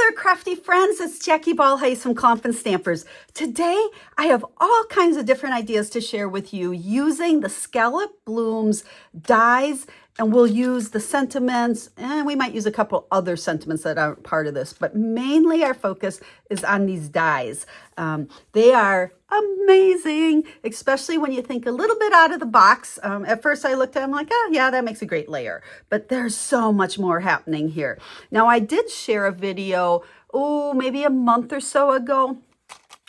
there, crafty friends. It's Jackie Ballhays from Clomp and Stampers. Today, I have all kinds of different ideas to share with you using the Scalloped Blooms Dies, and we'll use the sentiments, and we might use a couple other sentiments that aren't part of this, but mainly our focus is on these dies. They are amazing, especially when you think a little bit out of the box. At first I looked at them like, oh yeah, that makes a great layer, but there's so much more happening here. Now I did share a video, maybe a month or so ago,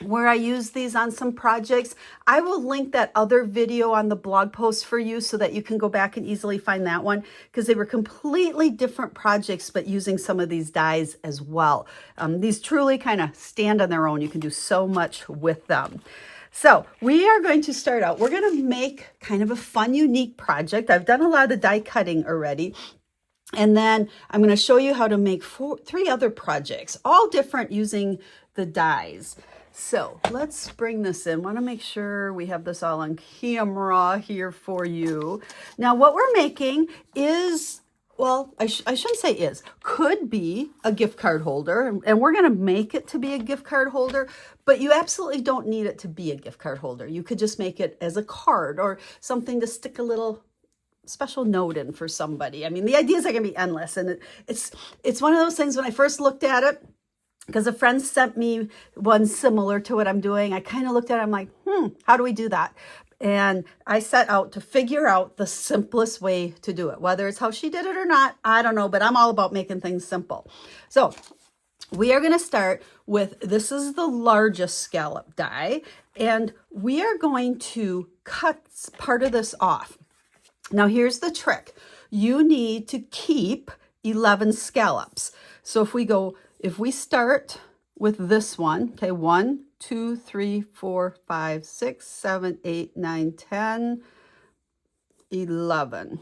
where I use these on some projects. I will link that other video on the blog post for you so that you can go back and easily find that one, because they were completely different projects, but using some of these dies as well. These truly kind of stand on their own. You can do so much with them. So we are going to start out. We're going to make kind of a fun, unique project. I've done a lot of the die cutting already. And then I'm going to show you how to make three other projects, all different using the dies. So let's bring this in. Want to make sure we have this all on camera here for you. Now what we're making is, well, I shouldn't say is, could be a gift card holder. And we're going to make it to be a gift card holder, but you absolutely don't need it to be a gift card holder. You could just make it as a card or something to stick a little special note in for somebody. I mean, the ideas are going to be endless. And it's one of those things when I first looked at it, because a friend sent me one similar to what I'm doing. I kind of looked at it, I'm like, how do we do that? And I set out to figure out the simplest way to do it. Whether it's how she did it or not, I don't know, but I'm all about making things simple. So we are going to start with, this is the largest scallop die, and we are going to cut part of this off. Now here's the trick. You need to keep 11 scallops. So if we start with this one, okay, 1, 2, 3, 4, 5, 6, 7, 8, 9, 10, 11.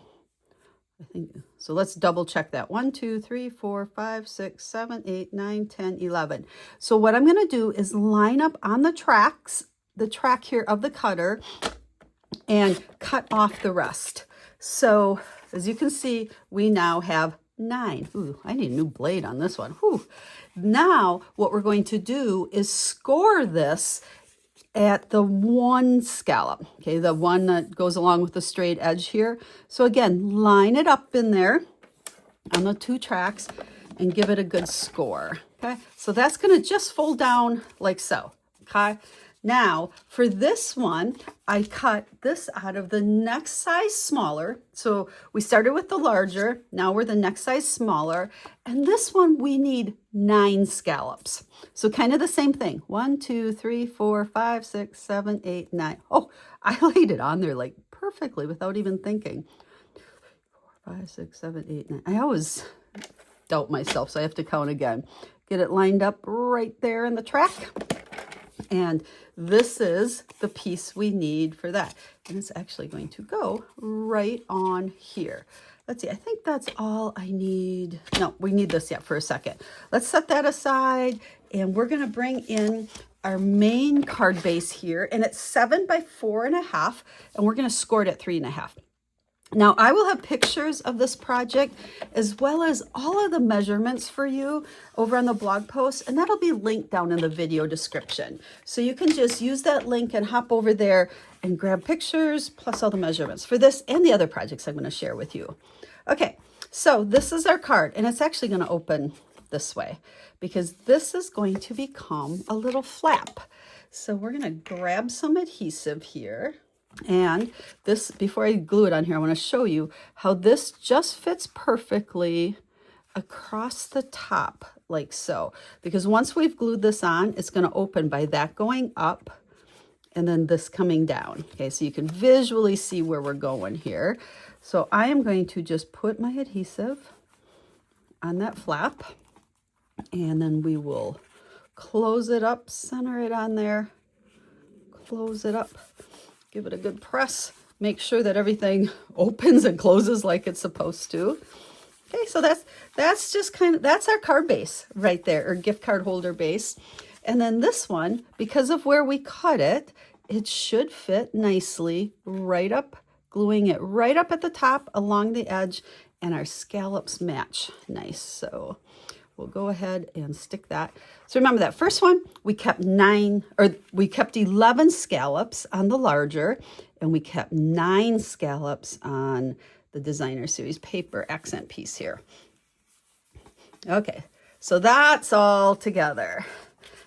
I think so. Let's double check that. 1, 2, 3, 4, 5, 6, 7, 8, 9, 10, 11. So what I'm going to do is line up on the track here of the cutter and cut off the rest. So as you can see, we now have 9. Ooh, I need a new blade on this one. Whew. Now what we're going to do is score this at the one scallop, okay, the one that goes along with the straight edge here. So again, line it up in there on the 2 tracks and give it a good score. Okay, so that's going to just fold down like so. Okay. Now, for this one, I cut this out of the next size smaller. So we started with the larger, now we're the next size smaller. And this one, we need 9 scallops. So kind of the same thing. 1, 2, 3, 4, 5, 6, 7, 8, 9. Oh, I laid it on there like perfectly without even thinking. 4, 5, 6, 7, 8, 9. I always doubt myself, so I have to count again. Get it lined up right there in the track. And this is the piece we need for that. And it's actually going to go right on here. Let's see, I think that's all I need. No, we need this yet for a second. Let's set that aside, and we're going to bring in our main card base here, and it's 7 by 4.5, and we're going to score it at 3.5. Now, I will have pictures of this project as well as all of the measurements for you over on the blog post, and that'll be linked down in the video description. So you can just use that link and hop over there and grab pictures plus all the measurements for this and the other projects I'm going to share with you. Okay, so this is our card, and it's actually going to open this way because this is going to become a little flap. So we're going to grab some adhesive here. And this, before I glue it on here, I want to show you how this just fits perfectly across the top like so. Because once we've glued this on, it's going to open by that going up and then this coming down. Okay, so you can visually see where we're going here. So I am going to just put my adhesive on that flap, and then we will close it up, center it on there, close it up. Give it a good press. Make sure that everything opens and closes like it's supposed to. Okay, so that's just that's our card base right there, or gift card holder base. And then this one, because of where we cut it, it should fit nicely right up, gluing it right up at the top along the edge, and our scallops match nice. So we'll go ahead and stick that. So remember that first one, we kept 11 scallops on the larger, and we kept 9 scallops on the designer series paper accent piece here. Okay, so that's all together.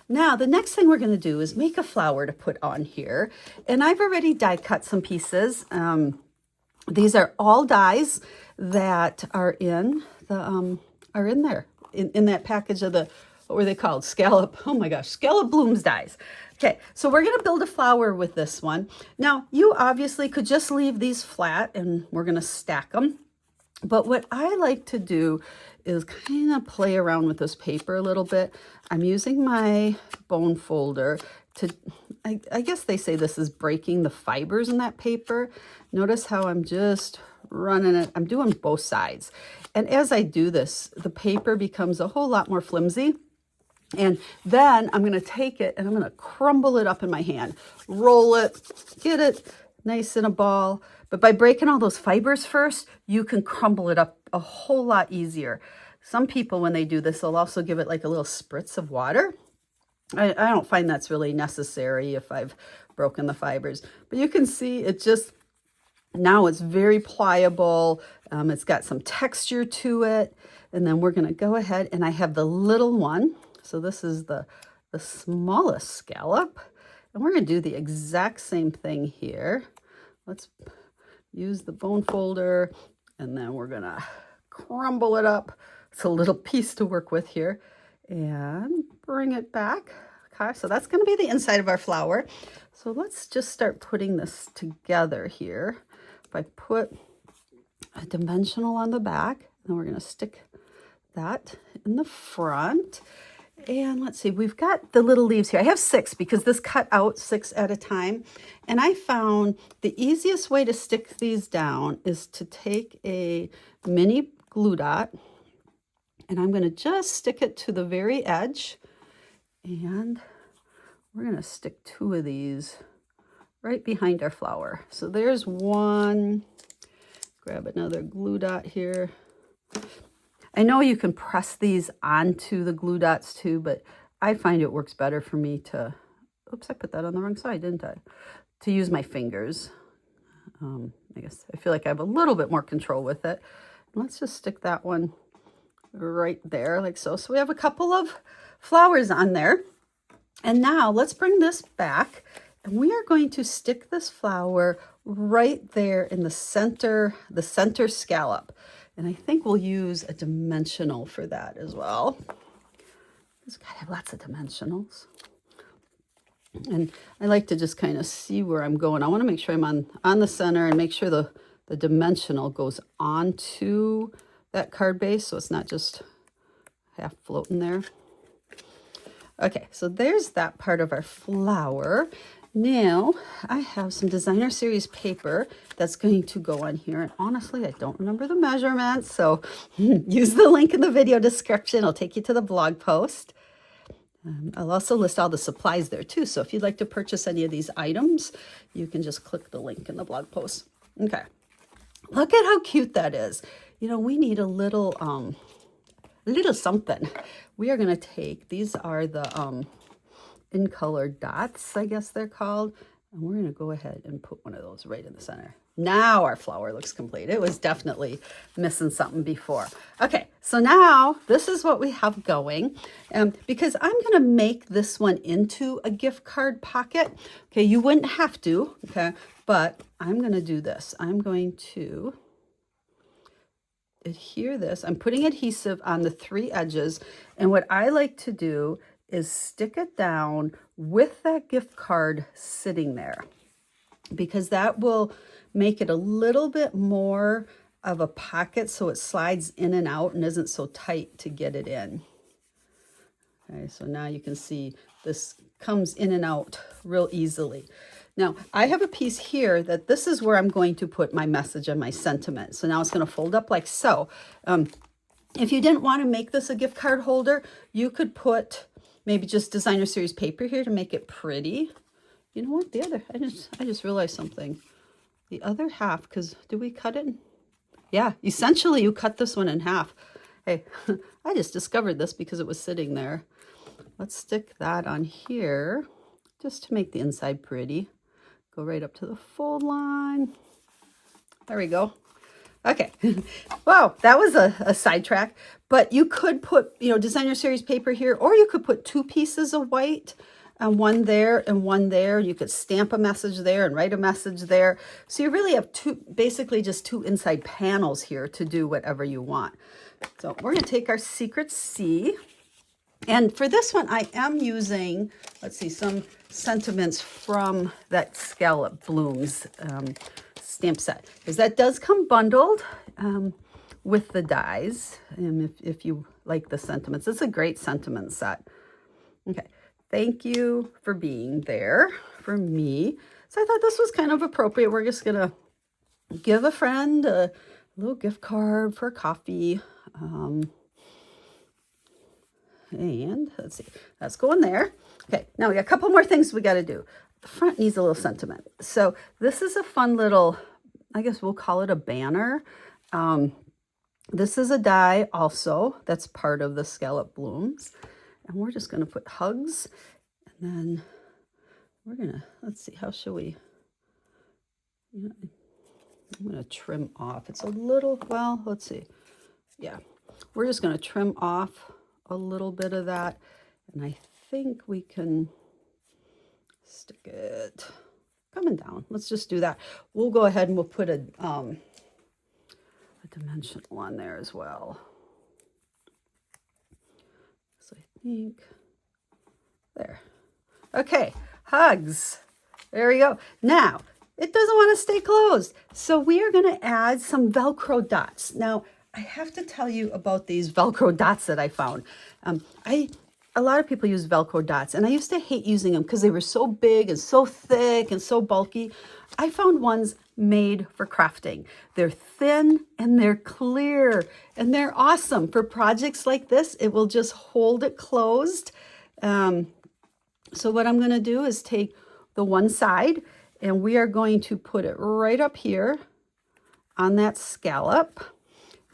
Now, the next thing we're going to do is make a flower to put on here. And I've already die cut some pieces. These are all dies that are in the there in that package of the, what were they called? Scalloped Blooms Dies. Okay, so we're going to build a flower with this one. Now, you obviously could just leave these flat and we're going to stack them. But what I like to do is kind of play around with this paper a little bit. I'm using my bone folder to, I guess they say this is breaking the fibers in that paper. Notice how I'm just running it. I'm doing both sides. And as I do this, the paper becomes a whole lot more flimsy. And then I'm going to take it and I'm going to crumble it up in my hand, roll it, get it nice in a ball. But by breaking all those fibers first, you can crumble it up a whole lot easier. Some people, when they do this, they'll also give it like a little spritz of water. I don't find that's really necessary if I've broken the fibers. But you can see it just, now it's very pliable. It's got some texture to it. And then we're going to go ahead, and I have the little one. So this is the smallest scallop. And we're going to do the exact same thing here. Let's use the bone folder, and then we're going to crumble it up. It's a little piece to work with here. And bring it back. Okay, so that's going to be the inside of our flower. So let's just start putting this together here. If I put a dimensional on the back, then we're going to stick that in the front. And let's see, we've got the little leaves here. I have 6 because this cut out 6 at a time. And I found the easiest way to stick these down is to take a mini glue dot, and I'm going to just stick it to the very edge. And we're going to stick 2 of these right behind our flower. So there's one. Grab another glue dot here. I know you can press these onto the glue dots too, but I find it works better for me to, oops, I put that on the wrong side, didn't I? To use my fingers. I guess I feel like I have a little bit more control with it. Let's just stick that one right there like so. So we have a couple of flowers on there. And now let's bring this back, and we are going to stick this flower right there in the center scallop. And I think we'll use a dimensional for that as well. It's got to have lots of dimensionals. And I like to just kind of see where I'm going. I want to make sure I'm on the center and make sure the dimensional goes onto that card base so it's not just half floating there. Okay, so there's that part of our flower. Now, I have some designer series paper that's going to go on here. And honestly, I don't remember the measurements. So use the link in the video description. It'll take you to the blog post. I'll also list all the supplies there too. So if you'd like to purchase any of these items, you can just click the link in the blog post. Okay. Look at how cute that is. You know, we need a little something. We are going to take, these are the in color dots, I guess they're called. And we're going to go ahead and put one of those right in the center. Now our flower looks complete. It was definitely missing something before. Okay, so now this is what we have going. Because I'm going to make this one into a gift card pocket. Okay, you wouldn't have to, okay, but I'm going to do this. I'm going to adhere this. I'm putting adhesive on the 3 edges. And what I like to do is stick it down with that gift card sitting there, because that will make it a little bit more of a pocket so it slides in and out and isn't so tight to get it in. Okay, so now you can see this comes in and out real easily. Now, I have a piece here that this is where I'm going to put my message and my sentiment. So now it's going to fold up like so. If you didn't want to make this a gift card holder, you could put maybe just designer series paper here to make it pretty. You know what? I just realized something. The other half, because did we cut it? Yeah, essentially you cut this one in half. Hey, I just discovered this because it was sitting there. Let's stick that on here just to make the inside pretty. Go right up to the fold line. There we go. Okay. Wow, that was a sidetrack. But you could put, you know, designer series paper here, or you could put 2 pieces of white, and one there and one there. You could stamp a message there and write a message there. So you really have basically just 2 inside panels here to do whatever you want. So we're going to take our Secret C. And for this one, I am using, let's see, some sentiments from that Scalloped Blooms stamp set, because that does come bundled with the dies. And if you like the sentiments, it's a great sentiment set. Okay, thank you for being there for me. So I thought this was kind of appropriate. We're just gonna give a friend a little gift card for coffee. And let's see, that's going there. Okay, now we got a couple more things we got to do. The front needs a little sentiment. So this is a fun little, I guess we'll call it a banner. This is a die also that's part of the Scalloped Blooms. And we're just going to put hugs. And then we're going to, let's see, how should we, I'm going to trim off. It's a little, well, let's see. Yeah, we're just going to trim off a little bit of that, and I think we can stick it coming down. Let's just do that. We'll go ahead and we'll put a dimensional on there as well. So I think there. Okay, hugs. There we go. Now it doesn't want to stay closed, so we are going to add some Velcro dots. Now I have to tell you about these Velcro dots that I found. A lot of people use Velcro dots, and I used to hate using them because they were so big and so thick and so bulky. I found ones made for crafting. They're thin and they're clear, and they're awesome for projects like this. It will just hold it closed. So what I'm going to do is take the one side, and we are going to put it right up here on that scallop.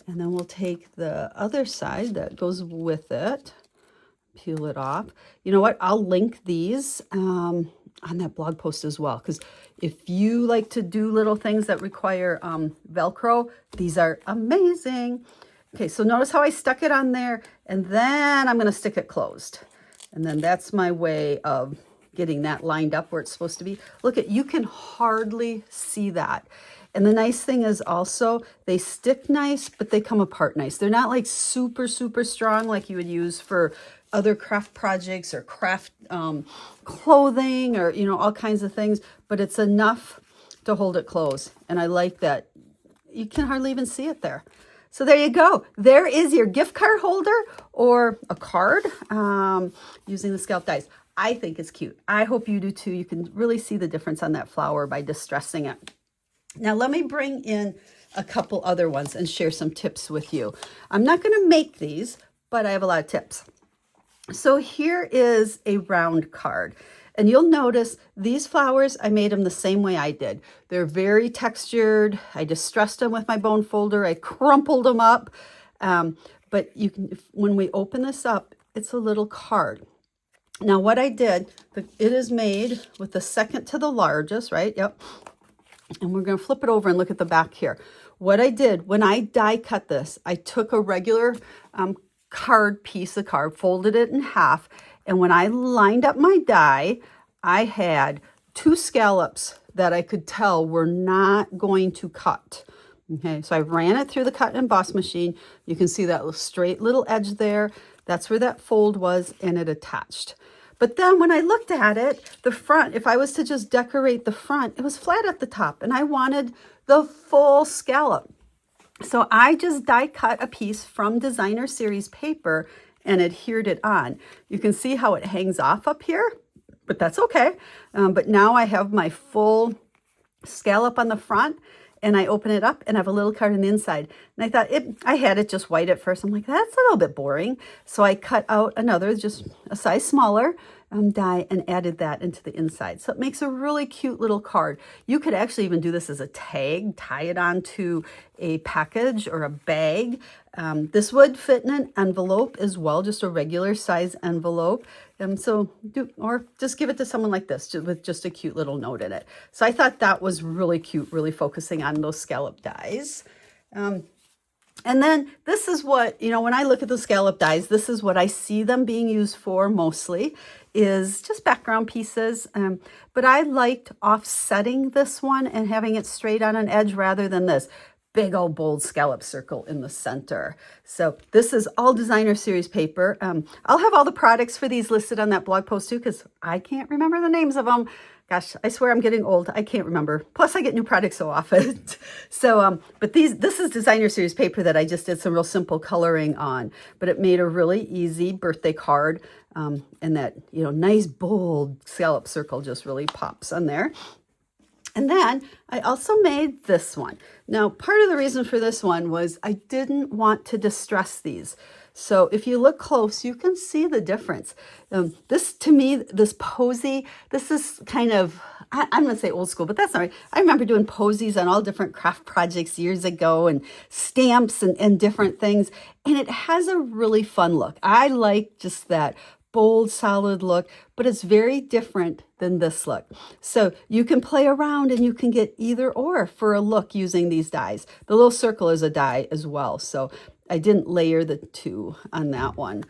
And then we'll take the other side that goes with it, peel it off. You know what? I'll link these on that blog post as well, because if you like to do little things that require Velcro, these are amazing. Okay, so notice how I stuck it on there, and then I'm going to stick it closed. And then that's my way of getting that lined up where it's supposed to be. Look at, you can hardly see that. And the nice thing is also they stick nice, but they come apart nice. They're not like super, super strong like you would use for other craft projects or craft clothing or, you know, all kinds of things, but it's enough to hold it closed. And I like that you can hardly even see it there. So there you go. There is your gift card holder or a card using the scallop dies. I think it's cute. I hope you do too. You can really see the difference on that flower by distressing it. Now let me bring in a couple other ones and share some tips with you. I'm not going to make these, but I have a lot of tips. So here is a round card. And you'll notice these flowers, I made them the same way I did. They're very textured. I distressed them with my bone folder. I crumpled them up. But you can, when we open this up, it's a little card. Now what I did, it is made with the second to the largest, right? Yep. And we're going to flip it over and look at the back here. What I did, when I die cut this, I took a regular card piece of card, folded it in half, and when I lined up my die, I had 2 scallops that I could tell were not going to cut. Okay, so I ran it through the cut and emboss machine. You can see that straight little edge there. That's where that fold was, and it attached. But then when I looked at it, the front, if I was to just decorate the front, it was flat at the top, and I wanted the full scallop. So I just die cut a piece from designer series paper and adhered it on. You can see how it hangs off up here, but that's okay. But now I have my full scallop on the front, and I open it up and I have a little card on the inside. And I thought I had it just white at first. I'm like, that's a little bit boring. So I cut out another, just a size smaller, die and added that into the inside. So it makes a really cute little card. You could actually even do this as a tag, tie it onto a package or a bag. This would fit in an envelope as well, just a regular size envelope. Or just give it to someone like this with just a cute little note in it. So I thought that was really cute, really focusing on those scallop dies. And then this is what, when I look at the scallop dies, this is what I see them being used for mostly, is just background pieces. But I liked offsetting this one and having it straight on an edge rather than this big old bold scallop circle in the center. So this is all designer series paper. I'll have all the products for these listed on that blog post too, because I can't remember the names of them. Gosh, I swear I'm getting old. I can't remember. Plus, I get new products so often. But this is designer series paper that I just did some real simple coloring on. But it made a really easy birthday card. And that, nice bold scallop circle just really pops on there. And then I also made this one. Now, part of the reason for this one was I didn't want to distress these. So if you look close, you can see the difference. This, to me, this posy, this is kind of, I'm going to say old school, but that's not right. I remember doing posies on all different craft projects years ago and stamps and different things. And it has a really fun look. I like just that bold, solid look, but it's very different than this look. So you can play around and you can get either or for a look using these dies. The little circle is a die as well. So I didn't layer the two on that one.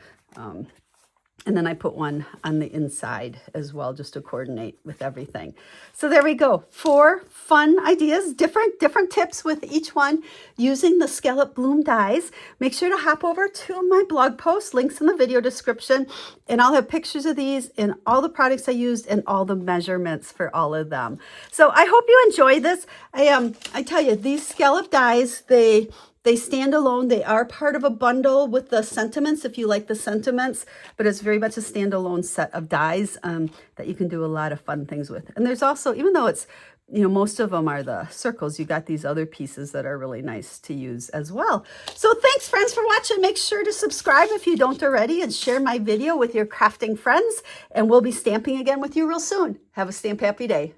And then I put one on the inside as well, just to coordinate with everything. So there we go. 4 fun ideas, different tips with each one using the Scalloped Bloom dies. Make sure to hop over to my blog post, links in the video description, and I'll have pictures of these and all the products I used and all the measurements for all of them. So I hope you enjoy this. I tell you, these scallop dies, they stand alone. They are part of a bundle with the sentiments, if you like the sentiments, but it's very much a standalone set of dies that you can do a lot of fun things with. And there's also, even though it's, most of them are the circles, you got these other pieces that are really nice to use as well. So thanks, friends, for watching. Make sure to subscribe if you don't already and share my video with your crafting friends. And we'll be stamping again with you real soon. Have a stamp happy day.